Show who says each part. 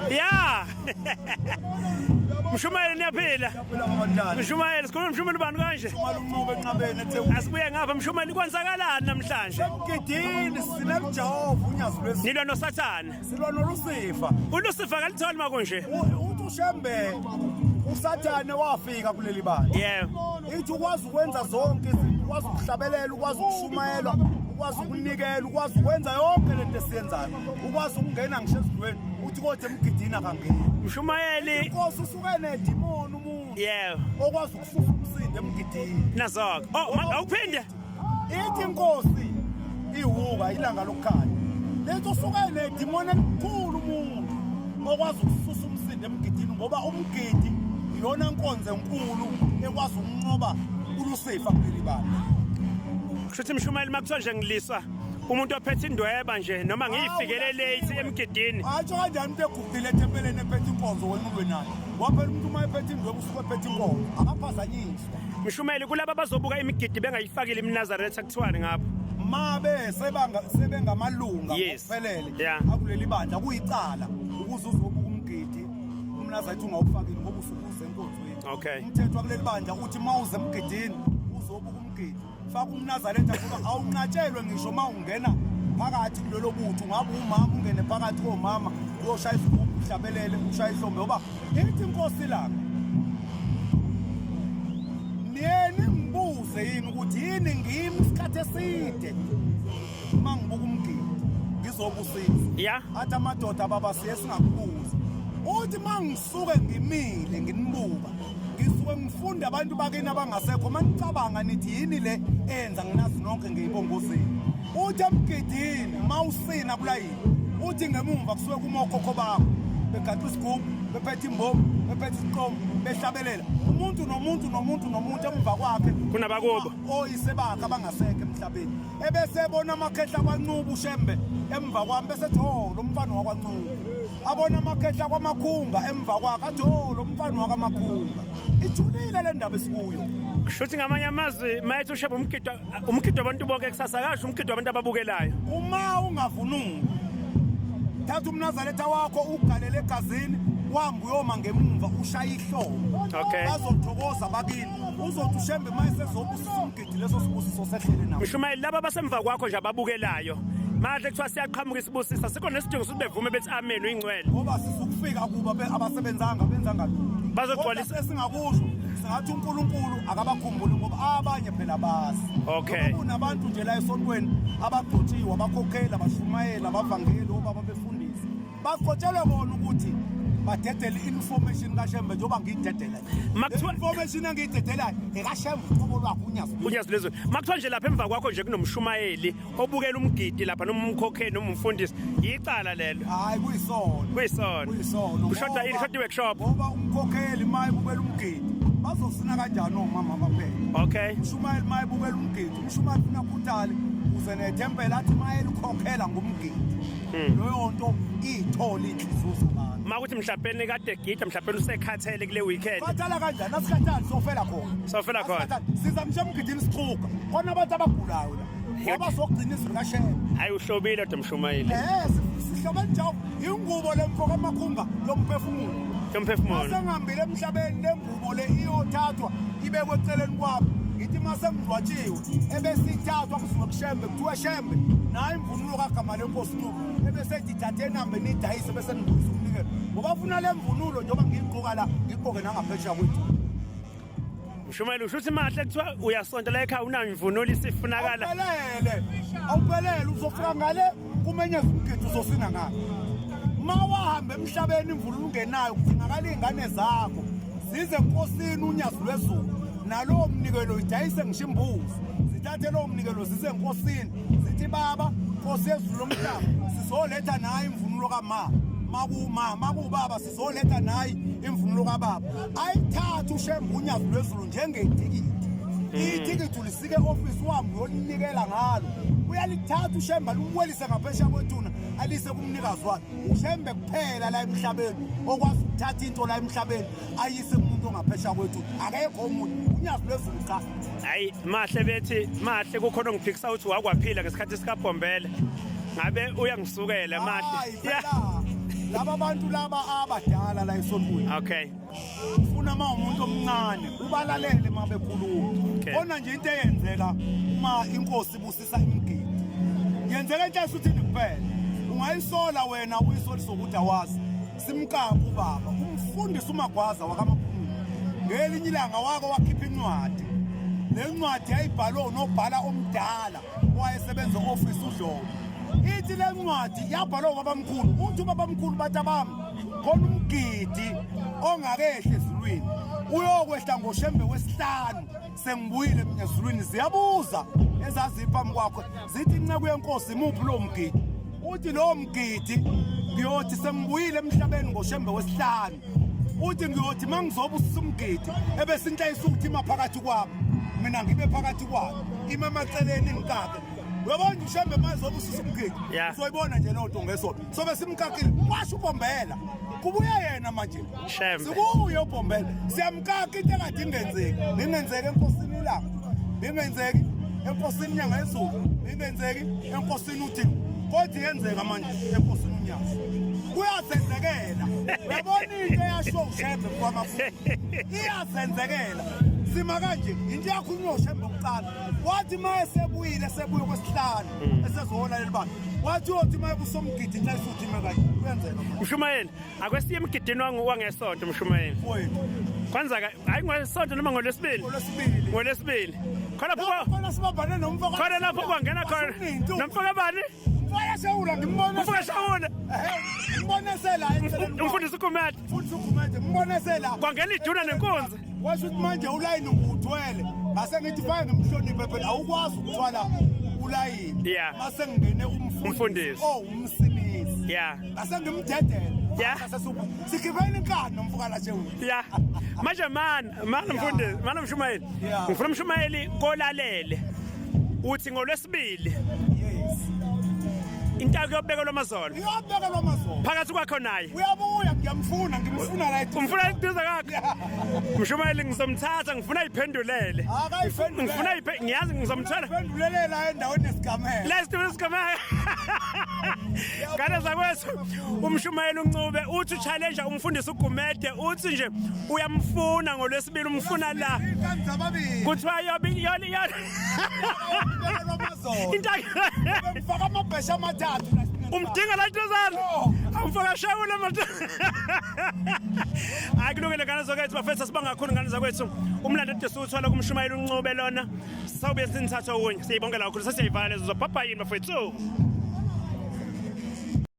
Speaker 1: Yeah. Mshumayeli niyaphila. Mshumayeli sikhuluma Mshumayeli bani kanje? Asibuye ngapha Mshumayeli kwenzakalani namhlanje?
Speaker 2: Emgidini sinemjovo unyazi lwesi.
Speaker 1: Nilwa noSathane.
Speaker 2: Silwa noLucifer.
Speaker 1: uLucifer kalitholi makunje.
Speaker 2: Uthi uShembe uSathane wafika kuleli bandla.
Speaker 1: Yebo.
Speaker 2: Ithi ukwazi ukwenza zonke izinto, ukwazi ukuhlabelela, ukwazi ukushumayela, ukwazi ukunikela, ukwazi ukwenza yonke lento esiyenzayo. Ukwazi ukungena ngisho ezidweni uthi kodwa emgidini akangeni.
Speaker 1: Mshumayeli
Speaker 2: Inkosi usuke nedimoni umuntu.
Speaker 1: yebo.
Speaker 2: Okwazi ukususa umsindo emgidini.
Speaker 1: Nazok. Oh, awuphinde.
Speaker 2: Ithi inkosi ihuka ilanga lokukhanya. Letho usuke nedimoni enkulu umuntu okwazi ukususa umsindo emgidini ngoba umgidi iyona nkonzo enkulu ekwazi ukunqoba uLucifer kuleli bandla.
Speaker 1: Kushuthi Mshumayeli makuthiwa nje ngiliswa umuntu ophethe indweba nje noma ngiyifikele late emgidini.
Speaker 2: Atsho kanjani umuntu egugile etempeleni ephethe inkonzo wenqulwe naye. Waphela umuntu uma ephethe indweba usuke ephethe inkonzo akaphazanyiswa.
Speaker 1: Mshumayeli kulabo bazobuka imigidi bengayifakile iMnazaretha kuthiwani ngapho.
Speaker 2: Mabe sebengamalunga
Speaker 1: Yes.
Speaker 2: kuphelele
Speaker 1: Yeah.
Speaker 2: akuleli bandla kuyicala ukuze uzobuka umgidi uMnazaretha ungawufakile ngoba usukuze enkonzweni.
Speaker 1: Okay.
Speaker 2: Umthetho wakuleli bandla uthi mawuze emgidini uzobuka umgidi faka uMnazaretha ngoba awunqatshelwe ngisho mawungena phakathi kulelo butho ngabe umama ungene phakathi komama uyoshaya isigubhu uhlabelele ushaya ihlombe ngoba ithi inkosi la niyeni ngibuze yini ukuthi yini ngimi isikhathi eside mangibuka umgidi ngizobusiza.
Speaker 1: Yeah.
Speaker 2: Athi amadoda ababasiye singakubuza uthi mangisuke ngimile nginibuka ngisuke ngifunda abantu bakini abangasekho manicabanga nithi yini le enza nginazi nonke ngiyibongozini. Uthi emgidini mawusina kulayini uthi ngemumva kusuke kumokhokho bakho begaxa isigubhu bephethe imbomo bephethe isiqomo behlabelela umuntu nomuntu emva kwakhe
Speaker 1: Kunabakubo.
Speaker 2: oyise bakhe abangasekho emhlabeni ebese ebona amakhehla kwaNcuba uShembe emva kwami bese ethi ho lo mfana wakwaNcuba abona amakhehla kwamakhunga emva kwakhe athi ho lo mfana wakamakhunga. Ijulile le ndaba esikuyo.
Speaker 1: Kushuthi ngamanye amazwi mayethu usheba umgidi wabantu bonke kusasa kasho umgidi wabantu ababukelayo.
Speaker 2: Uma ungavunuli thatha uMnazaretha wakho ugalele egazini wambu uyoma ngemumva ushaya ihlombe.
Speaker 1: Okay.
Speaker 2: Bazothokoza bakini uzothi uShembe mayesezobusisa umgidi leso sibusiso sehlele nawo.
Speaker 1: Mshumayeli laba basemva kwakho nje ababukelayo manje kuthiwa siyaqhamuka isibusisa sikho nesidingo sokuthi bevume bethi amen uyingcwele.
Speaker 2: Ngoba sisukufika kuba abasebenzanga benza ngalo
Speaker 1: Bazogcwalisa
Speaker 2: esingakusho singathi uNkulunkulu akabakhumbuli ngoba abanye phela bazi.
Speaker 1: Okay.
Speaker 2: Kunabantu nje la esontweni abagcotshiwe abakhokhela abashumayela abavangeli obaba befundisa baqotshelwe bona ukuthi badedele information kaShembe njengoba ngiyidedela. Information engiyidedelayo ekaShembe uqobo lwakho
Speaker 1: unyazi lezo makuthiwa nje lapha emva kwakho nje kunomshumayeli obukela umgidi lapha noma umkhokheli noma umfundisi yicala lelo.
Speaker 2: hayi kuyisono.
Speaker 1: Kuyisono. Kushoda yini kushoda workshop.
Speaker 2: Ngoba umkhokheli maye bukela umgidi bazosina kanjani omama abaphela.
Speaker 1: Okay.
Speaker 2: Umshumayeli maye bukela umgidi umshumayeli ufuna kuthali uze nethempela athi maye ukhokhela ngumgidi. Loyo nto itholi inhliziyo zabantu.
Speaker 1: Makuthi mhlawumbe kade gida mhlawumbe usekhathele kule weekend.
Speaker 2: Khathala kanjani asikhathali sofela khona.
Speaker 1: Sofela khona.
Speaker 2: Siza mshe emgidini sixhuka khona abantu abagulayo la. Ngoba sokugcina izwi kaShembe.
Speaker 1: Hayi uhlobile Mshumayeli.
Speaker 2: Sihlobene njalo ingubo lemfoko amakhunga lomphefumulo.
Speaker 1: Yomphefumulo.
Speaker 2: Sengihambile emhlabeni lengubo le iyothathwa ibekwe eceleni kwami. Ngithi mase ngidwatshiwe ebese ithathwa kusuka kuShembe kuthiwa Shembe nayo imvunulo kaGama lenkosi Ncube ebese dithathe nambe nidayise bese ngibuza umnikelo ngoba ufuna le mvunulo njengoba ngiyigqoka la ngigqoke nangaphesheya kwethu.
Speaker 1: Mshumayeli ushuthi mahle kuthiwa uyasonta la ekhaya unayo imvunulo isifunakala.
Speaker 2: Awuphelele uzofika ngale kumenyeza umgidi uzosina ngapha. Mawahambe emhlabeni imvunulo ungenayo kudingakala izingane zakho zize enkosini unyazi lwezulu nalo mnikelo idayise ngisho imbuzi zithathe lo mnikelo zize enkosini zithi baba Nkosi yezulu lomhlaba sizoletha naye imvunulo makubaba sizoletha naye imvunulo kababa ayithatha uShembe unyazi lwezulu njengeitikiti. Itikiti ulisike office wami uyolinikela ngalo uyalithatha uShembe lumwelise ngaphesheya kwethuna alise kumnikazi wakhe. uShembe kuphela la emhlabeni okwazi ukuthatha into la emhlabeni ayise kumuntu ongaphesheya kwethuna akekho umuntu unyazi lwezulu cha.
Speaker 1: Hayi mahle bethi mahle kukhona ngiphikisa ukuthi wakwaphila ngesikhathi sikaBhombela. ngabe uyangisukela manje
Speaker 2: Hayi phela laba bantu laba abadala la eSontweni
Speaker 1: okay
Speaker 2: ufuna uma umuntu omncane ubalalele uma bekhuluma
Speaker 1: Okay.
Speaker 2: khona nje into eyenzeka uma inkosi ibusisa imgidi yenzeka into esuthini kuphela ungayisola wena uyisolisa ukuthi awazi simkapha ubaba umfundisi uMagwaza wakamaphumulo ngelinye ilanga wako wakhipha incwadi le ncwadi yayibhalwe nobhala omdala owayesebenza e-office uDlomo ithi le ncwadi yabhalwa ubabamkhulu uthi ubabamkhulu bathi abami khona umgidi ongakehle ezulwini uyokwehla ngoshembe wesihlanu sengibuyile mina ezulwini ziyabuza ezaziphambi kwakho zithi inceke yenkosi imuphi lo mgidi uthi lo mgidi ngiyothi sengibuyile emhlabeni ngoshembe wesihlanu uthi ngiyothi mangizoba usumgidi ebese inhlayisa ukuthi maphakathi kwami mina ngibe phakathi kwami imamaceleni ngikake uyabona ushembe mazoba usumgidi
Speaker 1: Yeah.
Speaker 2: uzoyibona nje lonto ngesona sobe simkakile washo uBombela kubuye yena manje
Speaker 1: Shembe.
Speaker 2: sikuye uBombela siyamkaka into ekade ingenzeki ingenzeki enkosini la ingenzeki enkosini inyanga yezulu ingenzeki enkosini uThixo kodwa iyenzeka manje enkosini uNyasa kuyasenzekela uyabona into eyasho uShembe kwamafu iyasenzekela sima kanje into yakho uNyoshembe ukuqala wathi maye sebuyile sebuye kwesihlanu esezohola lelibani wathi uthi maye busomgidi nxa isuthi mekanye kuyenzeka
Speaker 1: Mshumayeli akwesiye emgidini wangesonto Mshumayeli
Speaker 2: mfowethu
Speaker 1: kwanza hayi ngolesonto noma ngolesibili
Speaker 2: olesibili
Speaker 1: ngolesibili khona
Speaker 2: khona sibabhane nomfoko
Speaker 1: khona lapho kwangena khona nomfaka bani
Speaker 2: mfaya Shawula ngimbona
Speaker 1: umfaka Shawula
Speaker 2: ngibonesela eceleni
Speaker 1: umfundisi uGumede
Speaker 2: futhi uGumede ngibonesela
Speaker 1: kwangena iduna nenkunzi
Speaker 2: washo ukuthi manje ulayini uthwele ngase ngithi fake ngimhloniphe phela awukwazi ukuthwala ulayini
Speaker 1: Yeah.
Speaker 2: mase ngene
Speaker 1: Umfundisi.
Speaker 2: umfundisi umsimisi
Speaker 1: yeah
Speaker 2: ngase ngimdedela
Speaker 1: Yeah.
Speaker 2: sikhipeni inkani nomfukala Shawula
Speaker 1: yeah manje mana mfundisi mana Mshumayeli
Speaker 2: Yeah.
Speaker 1: ngifuna Mshumayeli kolalele uthi ngolwesibili
Speaker 2: yes
Speaker 1: intaka yobekelwa amazolo
Speaker 2: iyobekelwa amazolo
Speaker 1: phakathi kwakho naye
Speaker 2: uyabuya ngiyamfuna ngimfuna la ethi
Speaker 1: umfuna iduza kakho Mshumayeli ngizomthatha ngifuna iphendulele ngifuna ngiyazi ngizomthola
Speaker 2: pendulelela endaweni esigamela
Speaker 1: let's do this come Ngane zakwethu umshumayeli uNcube uthi challenge umfundisi uGumede uthi nje uyamfuna ngolwesibili umfuna la
Speaker 2: ingane zababili
Speaker 1: kuthiwa yoli
Speaker 2: ubekelwa amazolo
Speaker 1: intaka
Speaker 2: mfaka amabhesha amathathu
Speaker 1: umdinga la ntozana amfaka Shawula manje akulungile ngane zakwethu bafethu sibanga kakhulu ngane zakwethu umlando ethu uthola kumshumayeli uNcube lona sawube sinithatha unye siyibongela kakhulu sesiyivala lezo zophapha yini bafethu